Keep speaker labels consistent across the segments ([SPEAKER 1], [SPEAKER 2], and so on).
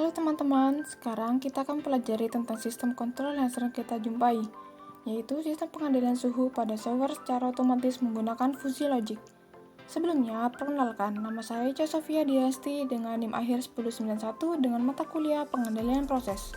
[SPEAKER 1] Halo teman-teman, sekarang kita akan pelajari tentang sistem kontrol yang sering kita jumpai, yaitu sistem pengendalian suhu pada shower secara otomatis menggunakan fungsi logik. Sebelumnya, perkenalkan, nama saya Ica Sofia Diasti dengan NIM akhir 1091 dengan mata kuliah pengendalian proses.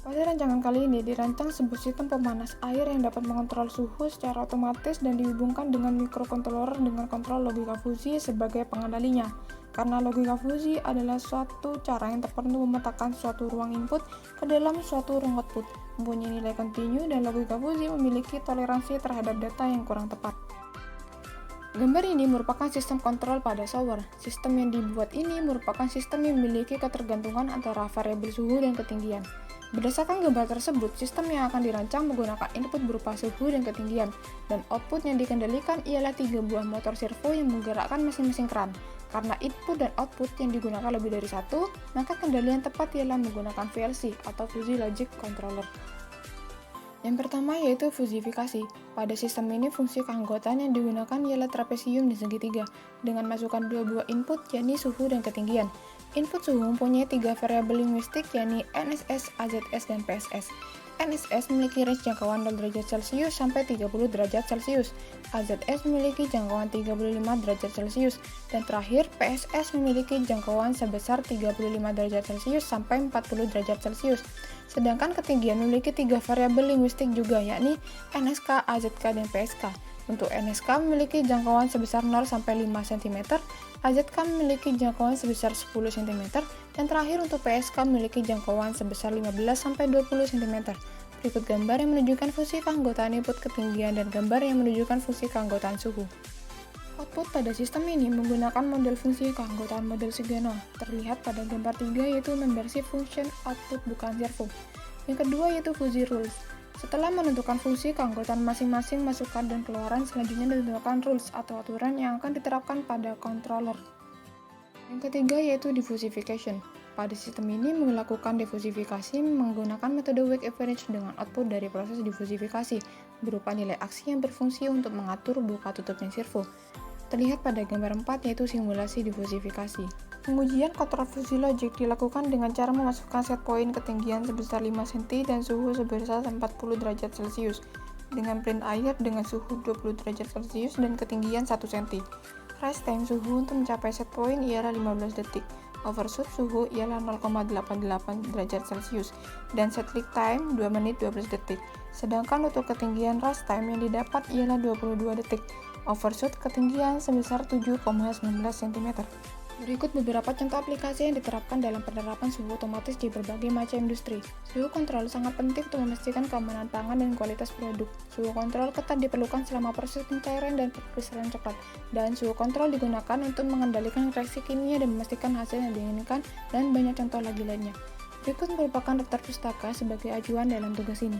[SPEAKER 1] Pada rancangan kali ini dirancang sebuah sistem pemanas air yang dapat mengontrol suhu secara otomatis dan dihubungkan dengan mikrokontroler dengan kontrol logika fusi sebagai pengendalinya. Karena logika fusi adalah suatu cara yang tepat untuk memetakan suatu ruang input ke dalam suatu ruang output, mempunyai nilai kontinu dan logika fusi memiliki toleransi terhadap data yang kurang tepat. Gambar ini merupakan sistem kontrol pada shower. Sistem yang dibuat ini merupakan sistem yang memiliki ketergantungan antara variabel suhu dan ketinggian. Berdasarkan gambar tersebut, sistem yang akan dirancang menggunakan input berupa suhu dan ketinggian, dan output yang dikendalikan ialah 3 buah motor servo yang menggerakkan mesin-mesin keran. Karena input dan output yang digunakan lebih dari satu, maka kendalian tepat ialah menggunakan VLC atau Fuzzy Logic Controller. Yang pertama yaitu fusifikasi. Pada sistem ini fungsi keanggotaan yang digunakan ialah trapesium dan segitiga, dengan masukkan 2 buah input yakni suhu dan ketinggian. Input suhu mempunyai 3 variabel linguistik yakni NSS, AZS, dan PSS. NSS memiliki range jangkauan 0 derajat Celcius sampai 30 derajat Celcius. AZS memiliki jangkauan 35 derajat Celcius. Dan terakhir, PSS memiliki jangkauan sebesar 35 derajat Celcius sampai 40 derajat Celcius. Sedangkan ketinggian memiliki 3 variabel linguistik juga, yakni NSK, AZK, dan PSK. Untuk NSK memiliki jangkauan sebesar 0 sampai 5 cm, AZK memiliki jangkauan sebesar 10 cm, dan terakhir untuk PSK memiliki jangkauan sebesar 15 sampai 20 cm. Berikut gambar yang menunjukkan fungsi keanggotaan input ketinggian dan gambar yang menunjukkan fungsi keanggotaan suhu. Output pada sistem ini menggunakan model fungsi keanggotaan model Sugano. Terlihat pada gambar 3 yaitu membership function output bukan servo. Yang kedua yaitu fuzzy rules. Setelah menentukan fungsi keanggotaan masing-masing masukan dan keluaran, selanjutnya ditentukan rules atau aturan yang akan diterapkan pada controller. Yang ketiga yaitu diffusification. Pada sistem ini melakukan diffusifikasi menggunakan metode wake average dengan output dari proses diffusifikasi berupa nilai aksi yang berfungsi untuk mengatur buka tutupnya servo. Terlihat pada gambar 4 yaitu simulasi diffusifikasi. Pengujian kontrol fuzzy logic dilakukan dengan cara memasukkan set point ketinggian sebesar 5 cm dan suhu sebesar 40 derajat Celcius dengan print air dengan suhu 20 derajat Celcius dan ketinggian 1 cm. Rise time suhu untuk mencapai set point ialah 15 detik. Overshoot suhu ialah 0,88 derajat Celcius dan set leak time 2 menit 12 detik. Sedangkan untuk ketinggian rise time yang didapat ialah 22 detik. Overshoot ketinggian sebesar 7,19 cm. Berikut beberapa contoh aplikasi yang diterapkan dalam penerapan suhu otomatis di berbagai macam industri. Suhu kontrol sangat penting untuk memastikan keamanan pangan dan kualitas produk. Suhu kontrol ketat diperlukan selama proses pencairan dan perkristalan coklat. Dan suhu kontrol digunakan untuk mengendalikan reaksi kimia dan memastikan hasil yang diinginkan, dan banyak contoh lagi lainnya. Berikut merupakan daftar pustaka sebagai acuan dalam tugas ini.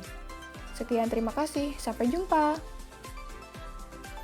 [SPEAKER 1] Sekian, terima kasih. Sampai jumpa.